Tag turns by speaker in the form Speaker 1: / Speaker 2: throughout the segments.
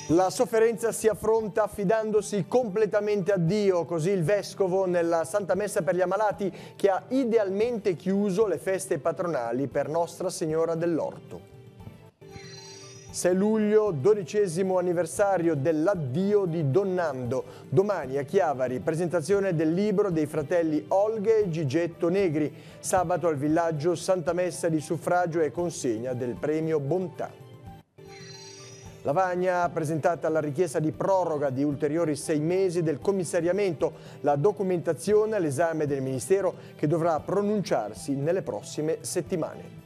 Speaker 1: La sofferenza si affronta affidandosi completamente a Dio, così il Vescovo nella Santa Messa per gli Ammalati che ha idealmente chiuso le feste patronali per Nostra Signora dell'Orto. 6 luglio, 12° anniversario dell'addio di Don Nando. Domani a Chiavari, presentazione del libro dei fratelli Olga e Gigetto Negri. Sabato al villaggio Santa Messa di suffragio e consegna del premio Bontà. Lavagna ha presentato la richiesta di proroga di ulteriori 6 mesi del commissariamento, la documentazione all'esame del Ministero che dovrà pronunciarsi nelle prossime settimane.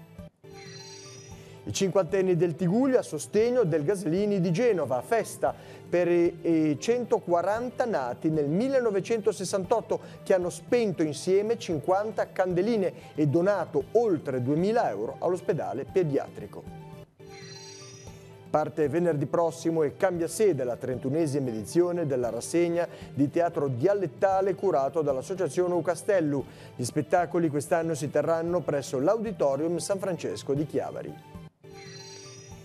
Speaker 1: I 50enni del Tigullio a sostegno del Gaslini di Genova, festa per i 140 nati nel 1968 che hanno spento insieme 50 candeline e donato oltre 2.000 euro all'ospedale pediatrico. Parte venerdì prossimo e cambia sede la 31esima edizione della rassegna di teatro dialettale curato dall'Associazione Ucastellu. Gli spettacoli quest'anno si terranno presso l'Auditorium San Francesco di Chiavari.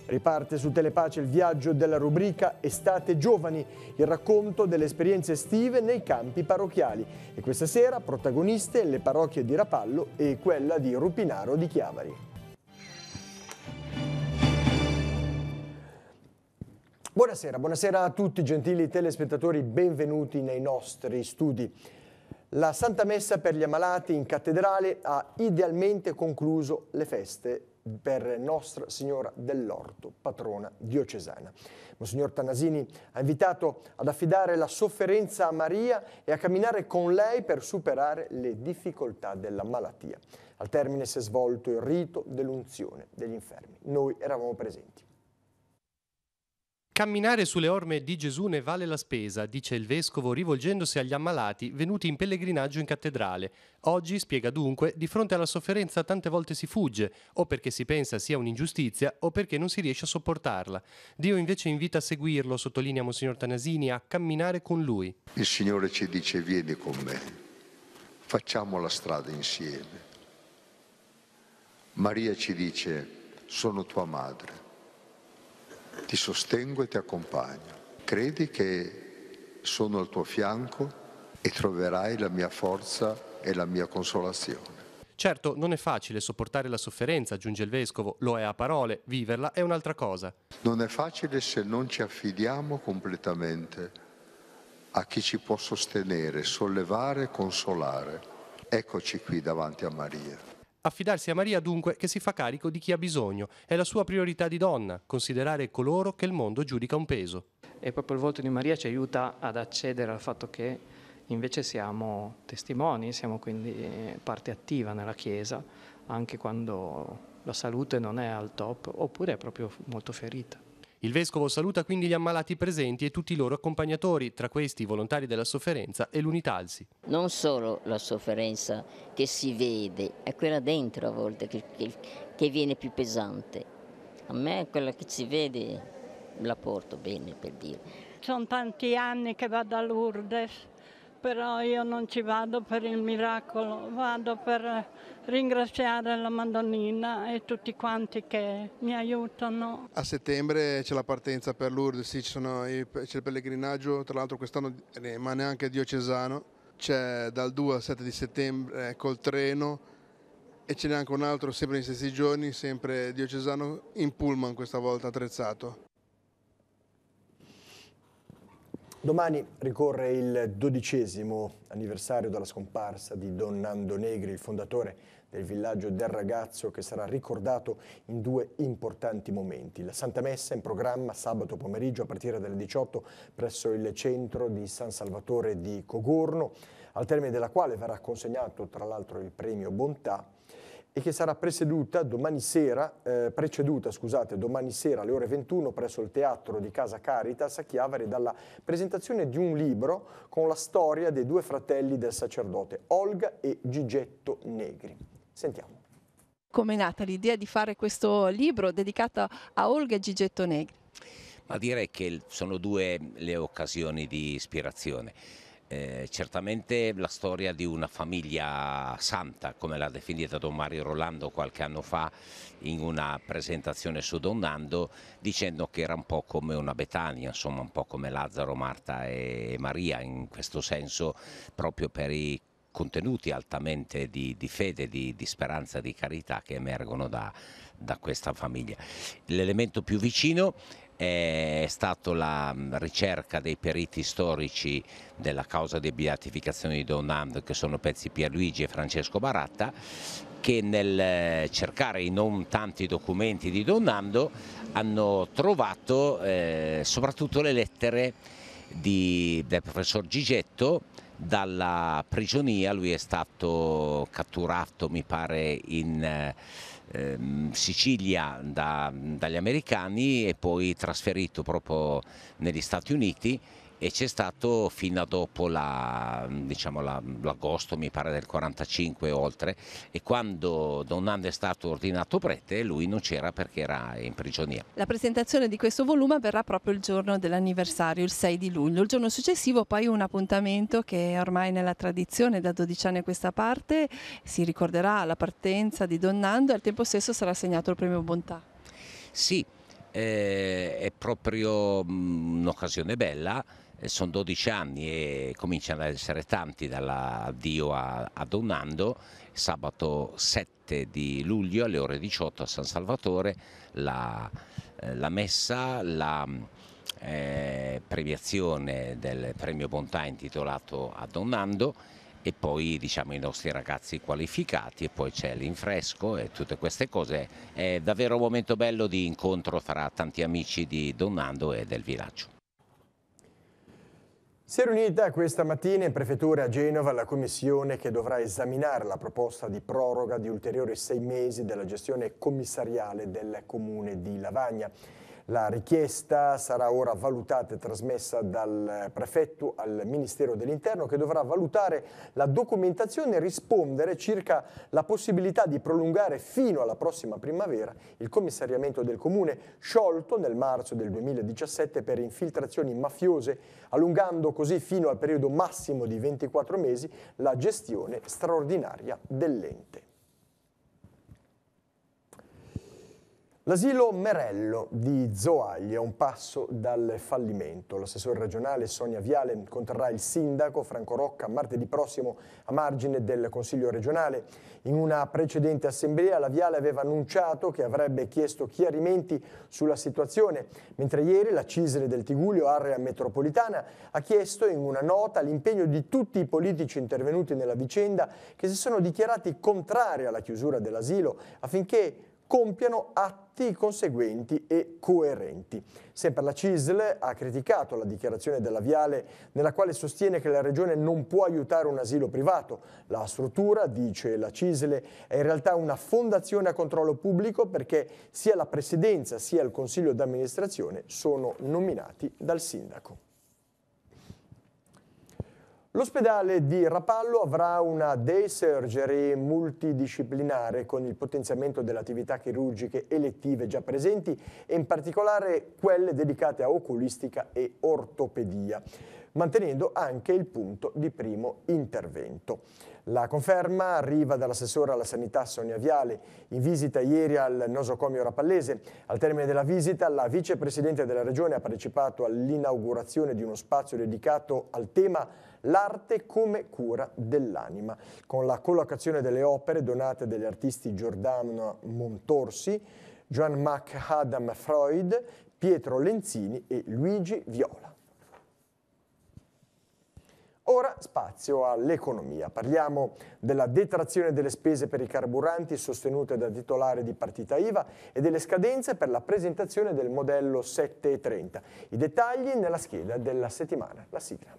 Speaker 1: Riparte su Telepace il viaggio della rubrica Estate Giovani, il racconto delle esperienze estive nei campi parrocchiali. E questa sera protagoniste le parrocchie di Rapallo e quella di Rupinaro di Chiavari. Buonasera a tutti gentili telespettatori, benvenuti nei nostri studi. La Santa Messa per gli Ammalati in cattedrale ha idealmente concluso le feste per Nostra Signora dell'Orto, patrona diocesana. Monsignor Tannasini ha invitato ad affidare la sofferenza a Maria e a camminare con lei per superare le difficoltà della malattia. Al termine si è svolto il rito dell'unzione degli infermi. Noi eravamo presenti.
Speaker 2: Camminare sulle orme di Gesù ne vale la spesa, dice il Vescovo rivolgendosi agli ammalati venuti in pellegrinaggio in cattedrale. Oggi, spiega dunque, di fronte alla sofferenza tante volte si fugge, o perché si pensa sia un'ingiustizia o perché non si riesce a sopportarla. Dio invece invita a seguirlo, sottolinea Monsignor Tannasini, a camminare con Lui.
Speaker 3: Il Signore ci dice: vieni con me, facciamo la strada insieme. Maria ci dice: sono tua madre. Ti sostengo e ti accompagno. Credi che sono al tuo fianco e troverai la mia forza e la mia consolazione.
Speaker 2: Certo, non è facile sopportare la sofferenza, aggiunge il Vescovo, lo è a parole, viverla è un'altra cosa.
Speaker 3: Non è facile se non ci affidiamo completamente a chi ci può sostenere, sollevare e consolare. Eccoci qui davanti a Maria.
Speaker 2: Affidarsi a Maria dunque che si fa carico di chi ha bisogno. È la sua priorità di donna, considerare coloro che il mondo giudica un peso.
Speaker 4: E proprio il volto di Maria ci aiuta ad accedere al fatto che invece siamo testimoni, siamo quindi parte attiva nella Chiesa, anche quando la salute non è al top oppure è proprio molto ferita.
Speaker 2: Il Vescovo saluta quindi gli ammalati presenti e tutti i loro accompagnatori, tra questi i volontari della sofferenza e l'Unitalsi.
Speaker 5: Non solo la sofferenza che si vede, è quella dentro a volte che viene più pesante. A me quella che si vede la porto bene, per dire.
Speaker 6: Sono tanti anni che vado a Lourdes, però io non ci vado per il miracolo, vado per ringraziare la Madonnina e tutti quanti che mi aiutano.
Speaker 7: A settembre c'è la partenza per Lourdes, sì, c'è il pellegrinaggio, tra l'altro quest'anno rimane anche diocesano, c'è dal 2 al 7 di settembre col treno e ce n'è anche un altro sempre nei stessi giorni, sempre diocesano, in pullman questa volta attrezzato.
Speaker 1: Domani ricorre il 12° anniversario della scomparsa di Don Nando Negri, il fondatore del villaggio del ragazzo, che sarà ricordato in 2 importanti momenti. La Santa Messa in programma sabato pomeriggio a partire dalle 18 presso il centro di San Salvatore di Cogorno, al termine della quale verrà consegnato tra l'altro il premio Bontà, e che sarà preceduta domani sera alle ore 21 presso il Teatro di Casa Caritas a Chiavari dalla presentazione di un libro con la storia dei 2 fratelli del sacerdote, Olga e Gigetto Negri. Sentiamo.
Speaker 8: Come è nata l'idea di fare questo libro dedicato a Olga e Gigetto Negri?
Speaker 9: Ma direi che sono 2 le occasioni di ispirazione. Certamente la storia di una famiglia santa, come l'ha definita Don Mario Rolando qualche anno fa in una presentazione su Don Nando, dicendo che era un po' come una Betania, insomma un po' come Lazzaro, Marta e Maria, in questo senso, proprio per i contenuti altamente di fede, di speranza, di carità che emergono da questa famiglia. L'elemento più vicino è stato la ricerca dei periti storici della causa di beatificazione di Don Nando, che sono Pezzi Pierluigi e Francesco Baratta, che nel cercare i non tanti documenti di Don Nando hanno trovato soprattutto le lettere del professor Gigetto dalla prigionia. Lui è stato catturato, mi pare, in Sicilia dagli americani e poi trasferito proprio negli Stati Uniti, e c'è stato fino a dopo l'agosto, mi pare, del 45 oltre, e quando Don Nando è stato ordinato prete lui non c'era perché era in prigionia.
Speaker 8: La presentazione di questo volume avverrà proprio il giorno dell'anniversario, il 6 di luglio. Il giorno successivo poi un appuntamento che è ormai nella tradizione da 12 anni a questa parte, si ricorderà la partenza di Don Nando e al tempo stesso sarà assegnato il premio Bontà.
Speaker 9: Sì, è proprio un'occasione bella. Sono 12 anni e cominciano ad essere tanti dall'addio a Don Nando. Sabato 7 di luglio alle ore 18 a San Salvatore la messa, la premiazione del premio Bontà intitolato a Don Nando, e poi i nostri ragazzi qualificati, e poi c'è l'infresco e tutte queste cose. È davvero un momento bello di incontro fra tanti amici di Don Nando e del villaggio.
Speaker 1: Si è riunita questa mattina in prefettura a Genova la commissione che dovrà esaminare la proposta di proroga di ulteriori 6 mesi della gestione commissariale del comune di Lavagna. La richiesta sarà ora valutata e trasmessa dal prefetto al Ministero dell'Interno, che dovrà valutare la documentazione e rispondere circa la possibilità di prolungare fino alla prossima primavera il commissariamento del comune, sciolto nel marzo del 2017 per infiltrazioni mafiose, allungando così fino al periodo massimo di 24 mesi la gestione straordinaria dell'ente. L'asilo Merello di Zoagli è un passo dal fallimento. L'assessore regionale Sonia Viale incontrerà il sindaco Franco Rocca martedì prossimo a margine del Consiglio regionale. In una precedente assemblea la Viale aveva annunciato che avrebbe chiesto chiarimenti sulla situazione, mentre ieri la CISL del Tigullio, area metropolitana, ha chiesto in una nota l'impegno di tutti i politici intervenuti nella vicenda, che si sono dichiarati contrari alla chiusura dell'asilo affinché compiano atti conseguenti e coerenti. Sempre la CISL ha criticato la dichiarazione della Viale nella quale sostiene che la Regione non può aiutare un asilo privato. La struttura, dice la CISL, è in realtà una fondazione a controllo pubblico perché sia la Presidenza sia il Consiglio d'amministrazione sono nominati dal sindaco. L'ospedale di Rapallo avrà una day surgery multidisciplinare con il potenziamento delle attività chirurgiche elettive già presenti e in particolare quelle dedicate a oculistica e ortopedia, mantenendo anche il punto di primo intervento. La conferma arriva dall'assessore alla sanità Sonia Viale, in visita ieri al nosocomio rapallese. Al termine della visita la vicepresidente della regione ha partecipato all'inaugurazione di uno spazio dedicato al tema l'arte come cura dell'anima, con la collocazione delle opere donate dagli artisti Giordano Montorsi, Joan Mac Adam Freud, Pietro Lenzini e Luigi Viola. Ora spazio all'economia. Parliamo della detrazione delle spese per i carburanti sostenute da titolari di partita IVA e delle scadenze per la presentazione del modello 730. I dettagli nella scheda della settimana. La sigla.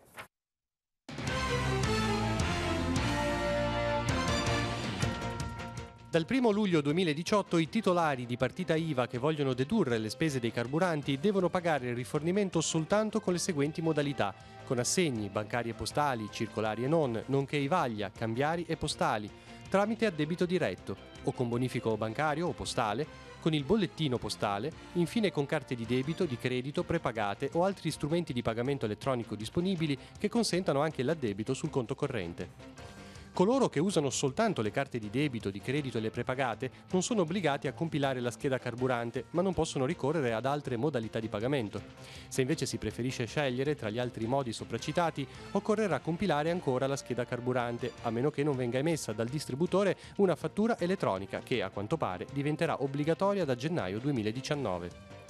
Speaker 2: Dal 1 luglio 2018 i titolari di partita IVA che vogliono dedurre le spese dei carburanti devono pagare il rifornimento soltanto con le seguenti modalità: con assegni, bancari e postali, circolari e non, nonché IVAglia, cambiari e postali, tramite addebito diretto, o con bonifico bancario o postale, con il bollettino postale, infine con carte di debito, di credito, prepagate o altri strumenti di pagamento elettronico disponibili che consentano anche l'addebito sul conto corrente. Coloro che usano soltanto le carte di debito, di credito e le prepagate non sono obbligati a compilare la scheda carburante, ma non possono ricorrere ad altre modalità di pagamento. Se invece si preferisce scegliere tra gli altri modi sopracitati, occorrerà compilare ancora la scheda carburante, a meno che non venga emessa dal distributore una fattura elettronica che, a quanto pare, diventerà obbligatoria da gennaio 2019.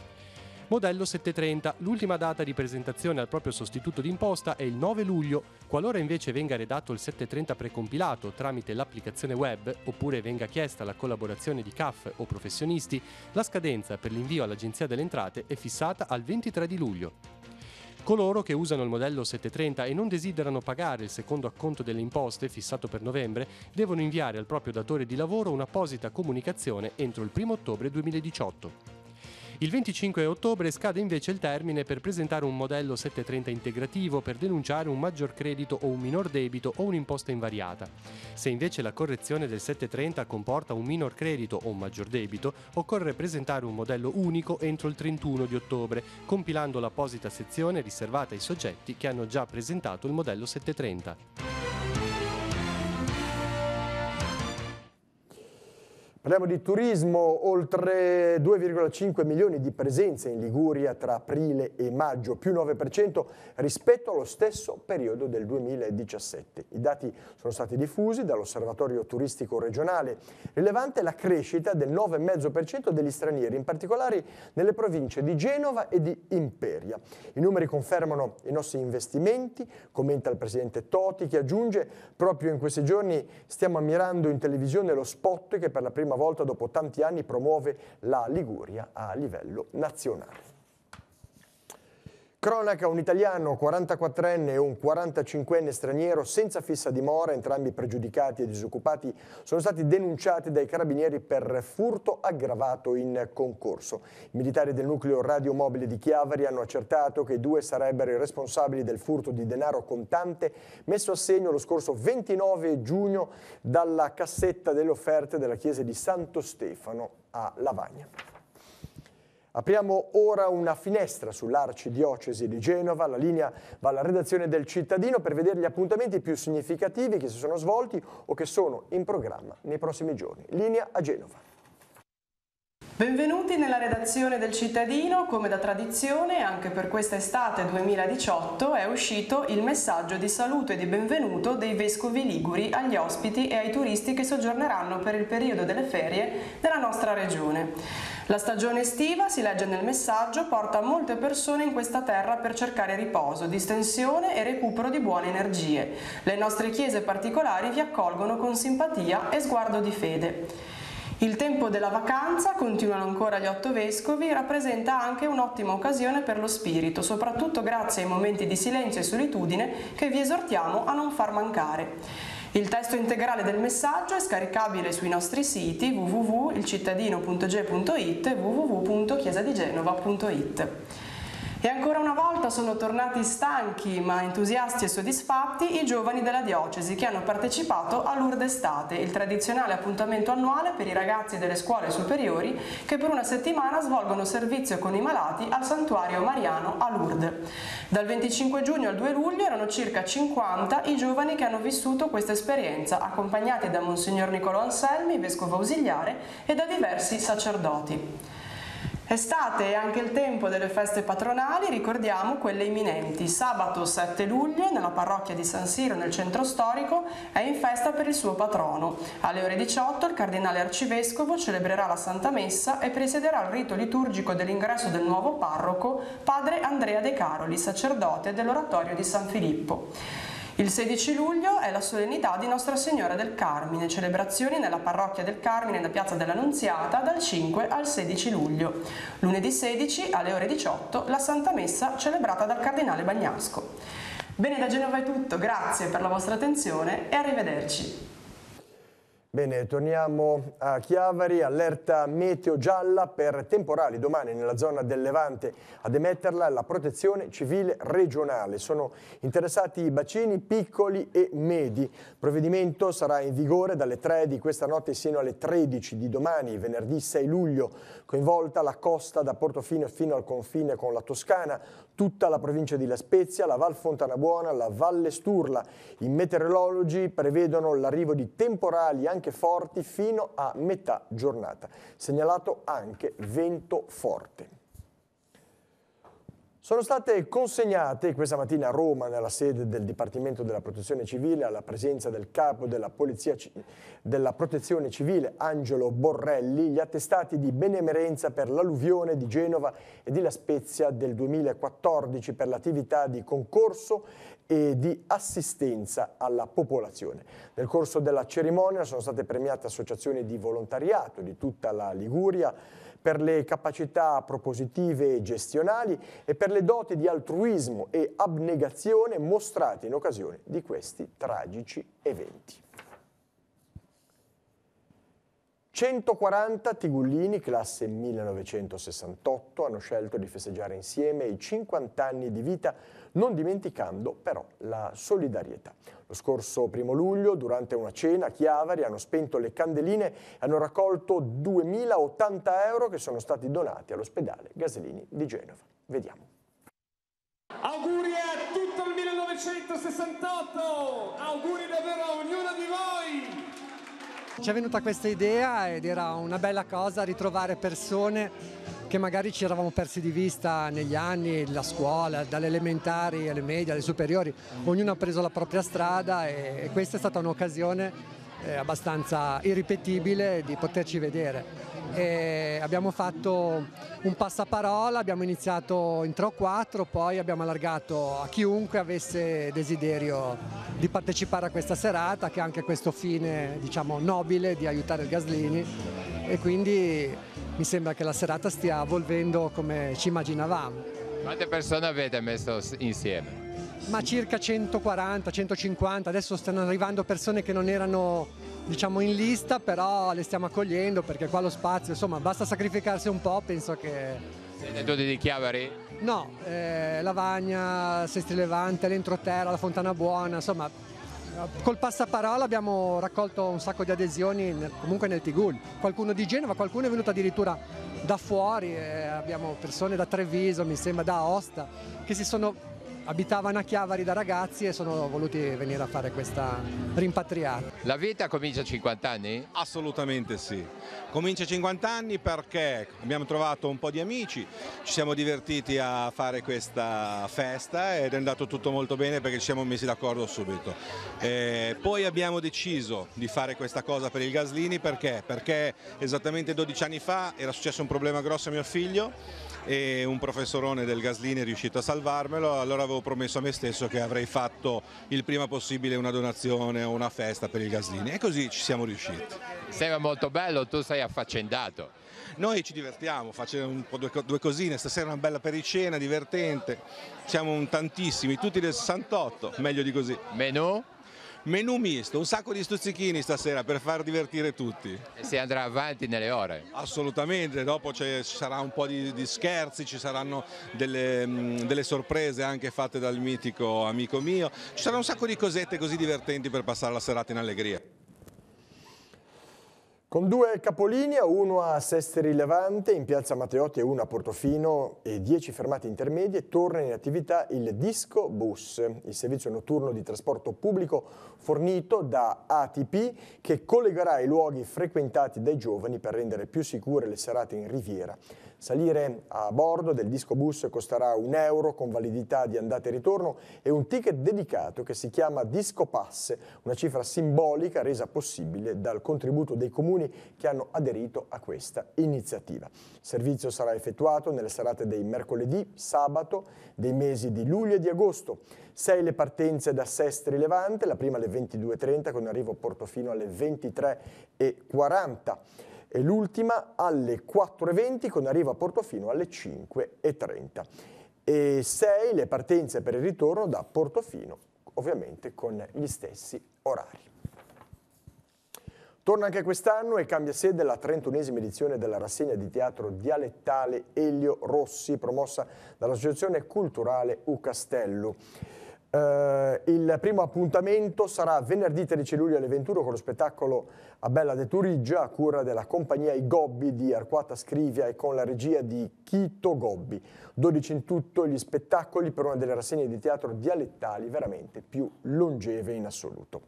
Speaker 2: Modello 730. L'ultima data di presentazione al proprio sostituto d'imposta è il 9 luglio. Qualora invece venga redatto il 730 precompilato tramite l'applicazione web oppure venga chiesta la collaborazione di CAF o professionisti, la scadenza per l'invio all'Agenzia delle Entrate è fissata al 23 di luglio. Coloro che usano il modello 730 e non desiderano pagare il secondo acconto delle imposte fissato per novembre devono inviare al proprio datore di lavoro un'apposita comunicazione entro il 1 ottobre 2018. Il 25 ottobre scade invece il termine per presentare un modello 730 integrativo per denunciare un maggior credito o un minor debito o un'imposta invariata. Se invece la correzione del 730 comporta un minor credito o un maggior debito, occorre presentare un modello unico entro il 31 di ottobre, compilando l'apposita sezione riservata ai soggetti che hanno già presentato il modello 730.
Speaker 1: Parliamo di turismo, oltre 2,5 milioni di presenze in Liguria tra aprile e maggio, più 9% rispetto allo stesso periodo del 2017. I dati sono stati diffusi dall'Osservatorio Turistico Regionale. Rilevante la crescita del 9,5% degli stranieri, in particolare nelle province di Genova e di Imperia. I numeri confermano i nostri investimenti, commenta il presidente Toti, che aggiunge: proprio in questi giorni stiamo ammirando in televisione lo spot che per la prima volta dopo tanti anni promuove la Liguria a livello nazionale. Cronaca: un italiano 44enne e un 45enne straniero senza fissa dimora, entrambi pregiudicati e disoccupati, sono stati denunciati dai carabinieri per furto aggravato in concorso. I militari del nucleo radiomobile di Chiavari hanno accertato che i due sarebbero i responsabili del furto di denaro contante messo a segno lo scorso 29 giugno dalla cassetta delle offerte della chiesa di Santo Stefano a Lavagna. Apriamo ora una finestra sull'Arcidiocesi di Genova. La linea va alla redazione del Cittadino per vedere gli appuntamenti più significativi che si sono svolti o che sono in programma nei prossimi giorni. Linea a Genova.
Speaker 10: Benvenuti nella redazione del Cittadino. Come da tradizione, anche per questa estate 2018 è uscito il messaggio di saluto e di benvenuto dei vescovi liguri agli ospiti e ai turisti che soggiorneranno per il periodo delle ferie nella nostra regione. La stagione estiva, si legge nel messaggio, porta molte persone in questa terra per cercare riposo, distensione e recupero di buone energie. Le nostre chiese particolari vi accolgono con simpatia e sguardo di fede. Il tempo della vacanza, continuano ancora gli 8 vescovi, rappresenta anche un'ottima occasione per lo spirito, soprattutto grazie ai momenti di silenzio e solitudine che vi esortiamo a non far mancare. Il testo integrale del messaggio è scaricabile sui nostri siti www.ilcittadino.ge.it e www.chiesadigenova.it. E ancora una volta sono tornati stanchi ma entusiasti e soddisfatti i giovani della diocesi che hanno partecipato a Lourdes Estate, il tradizionale appuntamento annuale per i ragazzi delle scuole superiori che per una settimana svolgono servizio con i malati al santuario mariano a Lourdes. Dal 25 giugno al 2 luglio erano circa 50 i giovani che hanno vissuto questa esperienza, accompagnati da Monsignor Nicolò Anselmi, vescovo ausiliare, e da diversi sacerdoti. Estate è anche il tempo delle feste patronali, ricordiamo quelle imminenti. Sabato 7 luglio nella parrocchia di San Siro nel centro storico è in festa per il suo patrono. Alle ore 18 il cardinale arcivescovo celebrerà la Santa Messa e presiederà il rito liturgico dell'ingresso del nuovo parroco, padre Andrea De Caroli, sacerdote dell'oratorio di San Filippo. Il 16 luglio è la solennità di Nostra Signora del Carmine, celebrazioni nella parrocchia del Carmine da Piazza dell'Annunziata dal 5 al 16 luglio. Lunedì 16 alle ore 18 la Santa Messa celebrata dal Cardinale Bagnasco. Bene, da Genova è tutto, grazie per la vostra attenzione e arrivederci.
Speaker 1: Bene, torniamo a Chiavari, allerta meteo gialla per temporali domani nella zona del Levante. Ad emetterla la Protezione Civile regionale. Sono interessati i bacini piccoli e medi. Il provvedimento sarà in vigore dalle 3 di questa notte sino alle 13 di domani, venerdì 6 luglio. Coinvolta la costa da Portofino fino al confine con la Toscana, tutta la provincia di La Spezia, la Val Fontanabuona, la Valle Sturla. I meteorologi prevedono l'arrivo di temporali anche forti fino a metà giornata. Segnalato anche vento forte. Sono state consegnate questa mattina a Roma, nella sede del Dipartimento della Protezione Civile, alla presenza del capo della Protezione Civile, Angelo Borrelli, gli attestati di benemerenza per l'alluvione di Genova e di La Spezia del 2014 per l'attività di concorso e di assistenza alla popolazione. Nel corso della cerimonia sono state premiate associazioni di volontariato di tutta la Liguria per le capacità propositive e gestionali e per le doti di altruismo e abnegazione mostrate in occasione di questi tragici eventi. 140 tigullini, classe 1968, hanno scelto di festeggiare insieme i 50 anni di vita, non dimenticando però la solidarietà. Lo scorso 1° luglio, durante una cena a Chiavari, hanno spento le candeline e hanno raccolto 2.080 euro che sono stati donati all'ospedale Gaslini di Genova. Vediamo.
Speaker 11: Auguri a tutto il 1968, auguri davvero a ognuno di voi!
Speaker 12: Ci è venuta questa idea ed era una bella cosa ritrovare persone che magari ci eravamo persi di vista negli anni, la scuola, dalle elementari alle medie, alle superiori, ognuno ha preso la propria strada e questa è stata un'occasione abbastanza irripetibile di poterci vedere. E abbiamo fatto un passaparola, abbiamo iniziato in 3 o 4, poi abbiamo allargato a chiunque avesse desiderio di partecipare a questa serata, che ha anche questo fine, diciamo, nobile di aiutare il Gaslini, e quindi mi sembra che la serata stia evolvendo come ci immaginavamo.
Speaker 13: Quante persone avete messo insieme?
Speaker 12: Ma circa 140, 150, adesso stanno arrivando persone che non erano, diciamo, in lista, però le stiamo accogliendo perché qua lo spazio, insomma, basta sacrificarsi un po', penso che...
Speaker 13: Siete tutti di Chiavari?
Speaker 12: No, Lavagna, Sestri Levante, l'Entroterra, la Fontanabuona, insomma, col passaparola abbiamo raccolto un sacco di adesioni comunque nel Tigul. Qualcuno di Genova, qualcuno è venuto addirittura da fuori, abbiamo persone da Treviso, mi sembra, da Aosta, che abitavano a Chiavari da ragazzi e sono voluti venire a fare questa rimpatriata.
Speaker 13: La vita comincia a 50 anni?
Speaker 14: Assolutamente sì. Comincia a 50 anni perché abbiamo trovato un po' di amici, ci siamo divertiti a fare questa festa ed è andato tutto molto bene perché ci siamo messi d'accordo subito. Poi abbiamo deciso di fare questa cosa per il Gaslini perché esattamente 12 anni fa era successo un problema grosso a mio figlio e un professorone del Gaslini è riuscito a salvarmelo, allora avevo promesso a me stesso che avrei fatto il prima possibile una donazione o una festa per il Gaslini e così ci siamo riusciti.
Speaker 13: Sembra molto bello, tu sei affaccendato.
Speaker 14: Noi ci divertiamo, facciamo un po' due cosine, stasera una bella pericena, divertente, siamo tantissimi, tutti del 68, meglio di così.
Speaker 13: Menù?
Speaker 14: Menù misto, un sacco di stuzzichini stasera per far divertire tutti.
Speaker 13: E si andrà avanti nelle ore?
Speaker 14: Assolutamente, dopo ci sarà un po' di scherzi, ci saranno delle sorprese anche fatte dal mitico amico mio, ci saranno un sacco di cosette così divertenti per passare la serata in allegria.
Speaker 1: Con 2 capolinea, uno a Sestri Levante, in piazza Matteotti e uno a Portofino e 10 fermate intermedie, torna in attività il Disco Bus, il servizio notturno di trasporto pubblico fornito da ATP che collegherà i luoghi frequentati dai giovani per rendere più sicure le serate in riviera. Salire a bordo del Disco Bus costerà €1 con validità di andata e ritorno e un ticket dedicato che si chiama Disco Pass, una cifra simbolica resa possibile dal contributo dei comuni che hanno aderito a questa iniziativa. Il servizio sarà effettuato nelle serate dei mercoledì, sabato, dei mesi di luglio e di agosto. 6 le partenze da Sestri Levante, la prima alle 22:30 con arrivo a Portofino alle 23:40. E l'ultima alle 4:20 con arrivo a Portofino alle 5:30. E 6 le partenze per il ritorno da Portofino, ovviamente con gli stessi orari. Torna anche quest'anno e cambia sede la 31esima edizione della rassegna di teatro dialettale Elio Rossi, promossa dall'Associazione Culturale U Castello. Il primo appuntamento sarà venerdì 13 luglio alle 21 con lo spettacolo A Bella de Turiggia a cura della compagnia I Gobbi di Arquata Scrivia e con la regia di Chito Gobbi. 12 in tutto gli spettacoli per una delle rassegne di teatro dialettali veramente più longeve in assoluto.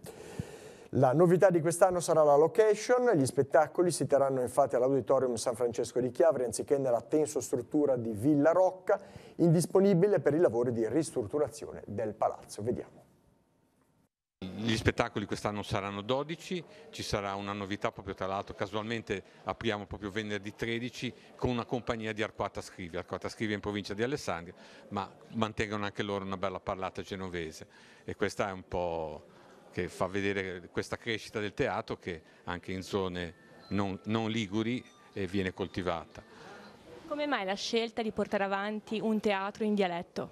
Speaker 1: La novità di quest'anno sarà la location, gli spettacoli si terranno infatti all'Auditorium San Francesco di Chiavari anziché nella tenso struttura di Villa Rocca, indisponibile per i lavori di ristrutturazione del palazzo. Vediamo.
Speaker 15: Gli spettacoli quest'anno saranno 12, ci sarà una novità proprio tra l'altro, casualmente apriamo proprio venerdì 13 con una compagnia di Arquata Scrivia in provincia di Alessandria, ma mantengono anche loro una bella parlata genovese e questa è un po' che fa vedere questa crescita del teatro che anche in zone non liguri viene coltivata.
Speaker 16: Come mai la scelta di portare avanti un teatro in dialetto?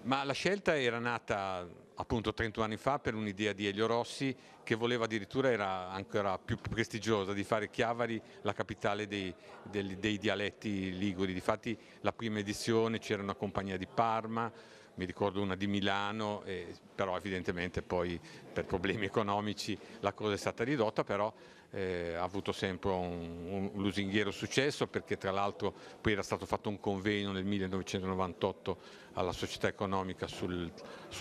Speaker 15: Ma la scelta era nata appunto 30 anni fa per un'idea di Elio Rossi che voleva addirittura, era ancora più prestigiosa, di fare Chiavari la capitale dei dialetti liguri. Difatti la prima edizione c'era una compagnia di Parma, mi ricordo una di Milano, però evidentemente poi per problemi economici la cosa è stata ridotta, però ha avuto sempre un lusinghiero successo perché tra l'altro poi era stato fatto un convegno nel 1998 alla Società Economica sul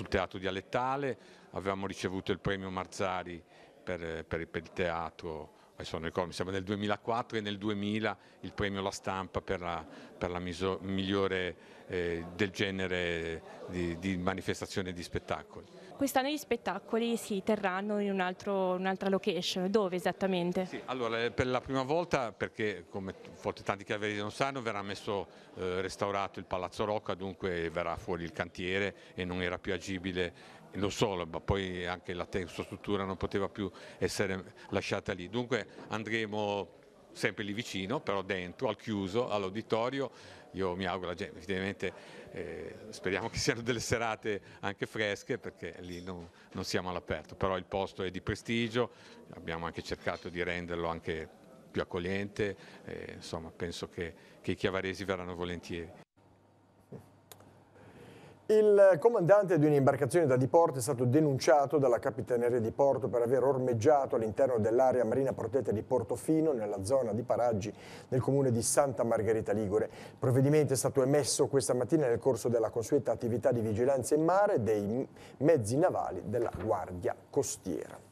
Speaker 15: teatro dialettale, avevamo ricevuto il premio Marzari per il teatro. Adesso non ricordo, mi sembra nel 2004 e nel 2000 il premio La Stampa per la migliore del genere di manifestazione di spettacoli.
Speaker 16: Quest'anno gli spettacoli si terranno in un'altra location, dove esattamente?
Speaker 15: Sì, allora per la prima volta, perché come forse tanti chiavaresi non sanno, verrà restaurato il Palazzo Rocca, dunque verrà fuori il cantiere e non era più agibile. Non solo, ma poi anche la struttura non poteva più essere lasciata lì. Dunque andremo sempre lì vicino, però dentro, al chiuso, all'auditorio. Io mi auguro, evidentemente speriamo che siano delle serate anche fresche perché lì non siamo all'aperto, però il posto è di prestigio, abbiamo anche cercato di renderlo anche più accogliente, insomma penso che i chiavaresi verranno volentieri.
Speaker 1: Il comandante di un'imbarcazione da diporto è stato denunciato dalla Capitaneria di Porto per aver ormeggiato all'interno dell'area marina protetta di Portofino, nella zona di Paraggi, nel comune di Santa Margherita Ligure. Il provvedimento è stato emesso questa mattina nel corso della consueta attività di vigilanza in mare dei mezzi navali della Guardia Costiera.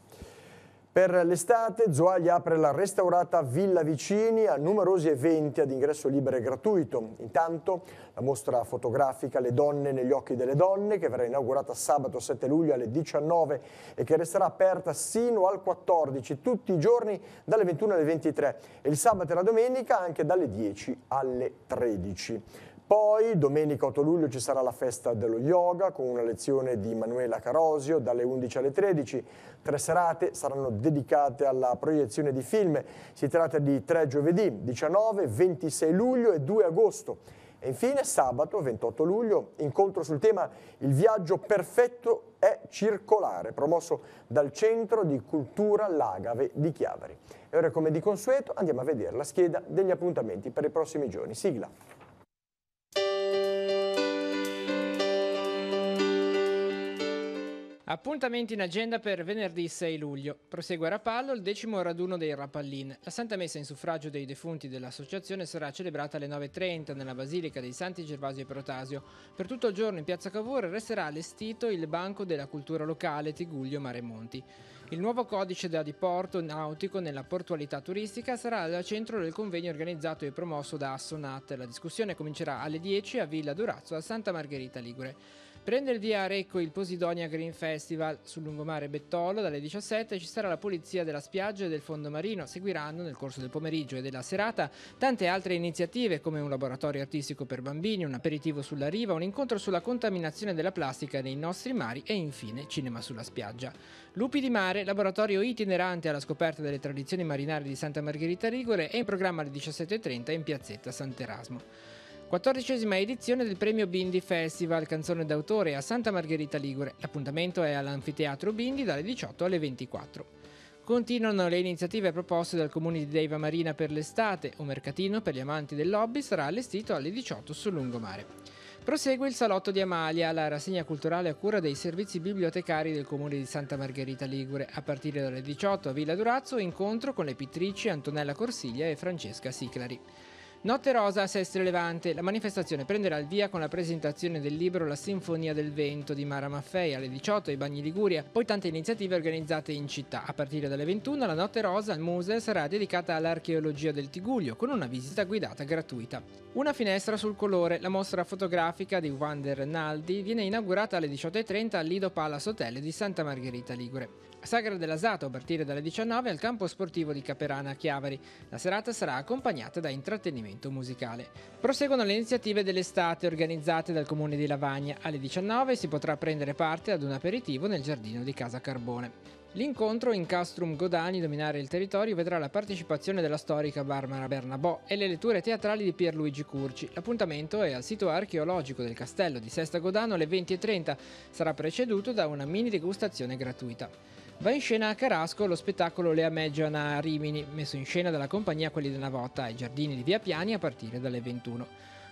Speaker 1: Per l'estate Zoaglia apre la restaurata Villa Vicini a numerosi eventi ad ingresso libero e gratuito. Intanto la mostra fotografica Le donne negli occhi delle donne, che verrà inaugurata sabato 7 luglio alle 19 e che resterà aperta sino al 14 tutti i giorni dalle 21 alle 23 e il sabato e la domenica anche dalle 10 alle 13. Poi domenica 8 luglio ci sarà la festa dello yoga con una lezione di Manuela Carosio dalle 11 alle 13. 3 serate saranno dedicate alla proiezione di film. Si tratta di 3 giovedì, 19, 26 luglio e 2 agosto. E infine sabato 28 luglio incontro sul tema Il viaggio perfetto è circolare, promosso dal Centro di Cultura L'Agave di Chiavari. E ora come di consueto andiamo a vedere la scheda degli appuntamenti per i prossimi giorni. Sigla.
Speaker 17: Appuntamenti in agenda per venerdì 6 luglio. Prosegue a Rapallo il 10° raduno dei Rapallin. La Santa Messa in suffragio dei defunti dell'associazione sarà celebrata alle 9:30 nella Basilica dei Santi Gervasio e Protasio. Per tutto il giorno in Piazza Cavour resterà allestito il Banco della Cultura Locale Tiguglio Mare Monti. Il nuovo codice da diporto nautico nella portualità turistica sarà al centro del convegno organizzato e promosso da Assonat. La discussione comincerà alle 10 a Villa Durazzo a Santa Margherita Ligure. Prende il via a Recco il Posidonia Green Festival sul lungomare Bettolo. Dalle 17 ci sarà la pulizia della spiaggia e del fondo marino. Seguiranno nel corso del pomeriggio e della serata tante altre iniziative come un laboratorio artistico per bambini, un aperitivo sulla riva, un incontro sulla contaminazione della plastica nei nostri mari e infine cinema sulla spiaggia. Lupi di Mare, laboratorio itinerante alla scoperta delle tradizioni marinare di Santa Margherita Ligure, è in programma alle 17:30 in piazzetta Sant'Erasmo. 14ª edizione del premio Bindi Festival Canzone d'autore a Santa Margherita Ligure. L'appuntamento è all'Anfiteatro Bindi dalle 18 alle 24. Continuano le iniziative proposte dal comune di Deiva Marina per l'estate. Un mercatino per gli amanti del hobby sarà allestito alle 18 sul lungomare. Prosegue il Salotto di Amalia, la rassegna culturale a cura dei servizi bibliotecari del comune di Santa Margherita Ligure. A partire dalle 18 a Villa Durazzo, incontro con le pittrici Antonella Corsiglia e Francesca Siclari. Notte Rosa a Sestri Levante. La manifestazione prenderà il via con la presentazione del libro La Sinfonia del Vento di Mara Maffei alle 18 ai Bagni Liguria, poi tante iniziative organizzate in città. A partire dalle 21 la Notte Rosa al Museo sarà dedicata all'archeologia del Tigullio con una visita guidata gratuita. Una finestra sul colore. La mostra fotografica di Wander Naldi viene inaugurata alle 18:30 al Lido Palace Hotel di Santa Margherita Ligure. Sagra dell'Asato a partire dalle 19 al campo sportivo di Caperana a Chiavari. La serata sarà accompagnata da intrattenimento musicale. Proseguono le iniziative dell'estate organizzate dal comune di Lavagna. Alle 19 si potrà prendere parte ad un aperitivo nel giardino di Casa Carbone. L'incontro in Castrum Godani, dominare il territorio, vedrà la partecipazione della storica Barbara Bernabò e le letture teatrali di Pierluigi Curci. L'appuntamento è al sito archeologico del castello di Sesta Godano alle 20:30. Sarà preceduto da una mini degustazione gratuita. Va in scena a Carasco lo spettacolo Le Ameggiana a Rimini, messo in scena dalla compagnia Quelli della Navota ai giardini di Via Piani a partire dalle 21.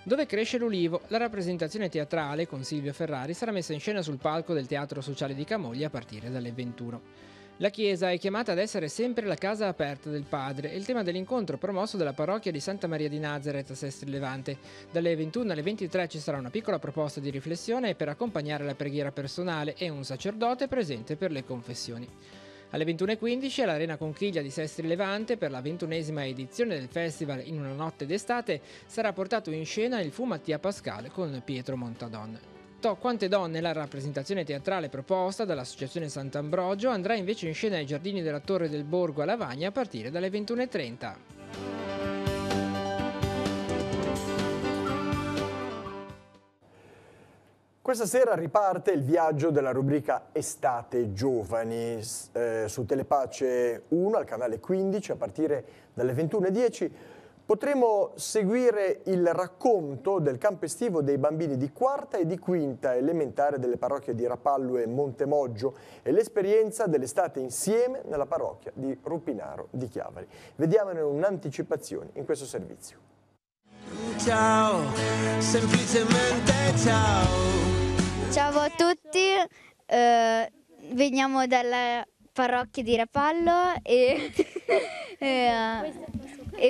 Speaker 17: Dove cresce l'ulivo, la rappresentazione teatrale con Silvio Ferrari sarà messa in scena sul palco del Teatro Sociale di Camogli a partire dalle 21. La Chiesa è chiamata ad essere sempre la casa aperta del Padre, è il tema dell'incontro promosso dalla parrocchia di Santa Maria di Nazareth a Sestri Levante. Dalle 21 alle 23 ci sarà una piccola proposta di riflessione per accompagnare la preghiera personale e un sacerdote presente per le confessioni. Alle 21:15 all'Arena Conchiglia di Sestri Levante, per la 21esima edizione del festival In una notte d'estate, sarà portato in scena il Fu Mattia Pascal con Pietro Montadon. Quante donne, la rappresentazione teatrale proposta dall'Associazione Sant'Ambrogio, andrà invece in scena ai giardini della Torre del Borgo a Lavagna a partire dalle 21:30.
Speaker 1: Questa sera riparte il viaggio della rubrica Estate Giovani su Telepace 1 al canale 15 a partire dalle 21:10. Potremo seguire il racconto del campo estivo dei bambini di quarta e di quinta elementare delle parrocchie di Rapallo e Montemoggio e l'esperienza dell'estate insieme nella parrocchia di Rupinaro di Chiavari. Vediamone un'anticipazione in questo servizio.
Speaker 18: Ciao, semplicemente ciao.
Speaker 19: Ciao a tutti, veniamo dalla parrocchia di Rapallo e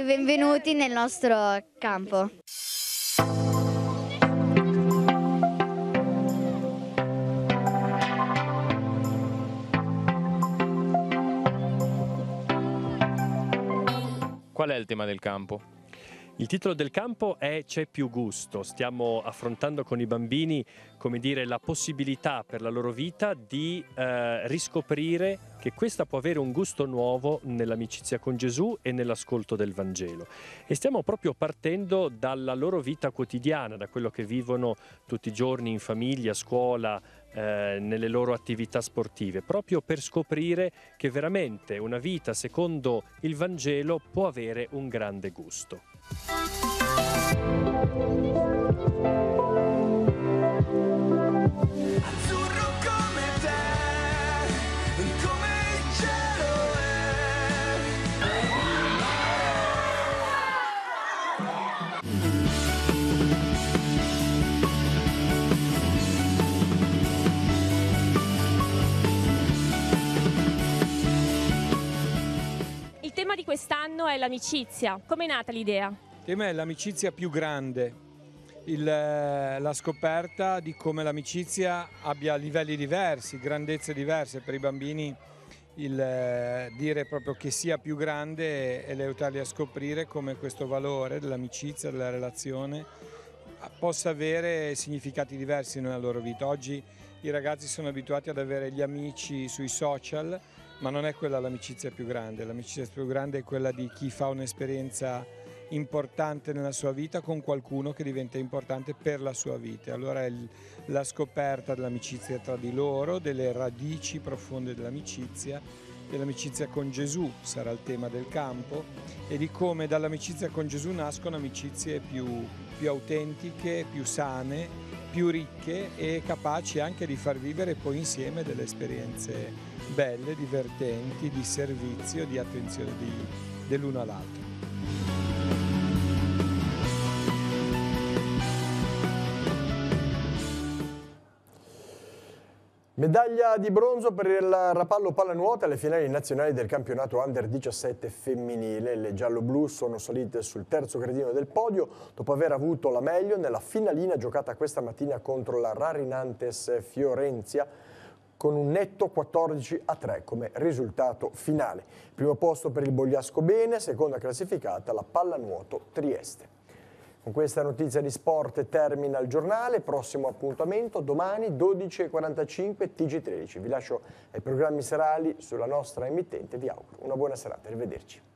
Speaker 19: benvenuti nel nostro campo.
Speaker 20: Qual è il tema del campo? Il titolo del campo è C'è più gusto. Stiamo affrontando con i bambini, come dire, la possibilità per la loro vita di riscoprire che questa può avere un gusto nuovo nell'amicizia con Gesù e nell'ascolto del Vangelo. E stiamo proprio partendo dalla loro vita quotidiana, da quello che vivono tutti i giorni in famiglia, a scuola, nelle loro attività sportive, proprio per scoprire che veramente una vita secondo il Vangelo può avere un grande gusto.
Speaker 18: Azzurro come te, come il cielo
Speaker 16: Il tema di quest'anno è l'amicizia. Come è nata l'idea?
Speaker 21: Il tema è l'amicizia più grande, la scoperta di come l'amicizia abbia livelli diversi, grandezze diverse. Per i bambini il dire proprio che sia più grande e aiutarli a scoprire come questo valore dell'amicizia, della relazione possa avere significati diversi nella loro vita. Oggi i ragazzi sono abituati ad avere gli amici sui social, ma non è quella l'amicizia più grande. L'amicizia più grande è quella di chi fa un'esperienza importante nella sua vita con qualcuno che diventa importante per la sua vita. Allora è la scoperta dell'amicizia tra di loro, delle radici profonde dell'amicizia con Gesù sarà il tema del campo, e di come dall'amicizia con Gesù nascono amicizie più autentiche, più sane più ricche e capaci anche di far vivere poi insieme delle esperienze belle, divertenti, di servizio, di attenzione dell'uno all'altro.
Speaker 1: Medaglia di bronzo per il Rapallo pallanuoto alle finali nazionali del campionato Under 17 femminile. Le giallo-blu sono salite sul terzo gradino del podio dopo aver avuto la meglio nella finalina giocata questa mattina contro la Rarinantes Fiorenza con un netto 14-3 come risultato finale. Primo posto per il Bogliasco Bene, seconda classificata la Pallanuoto Trieste. Con questa notizia di sport termina il giornale, prossimo appuntamento domani 12:45 TG13. Vi lascio ai programmi serali sulla nostra emittente, vi auguro una buona serata, arrivederci.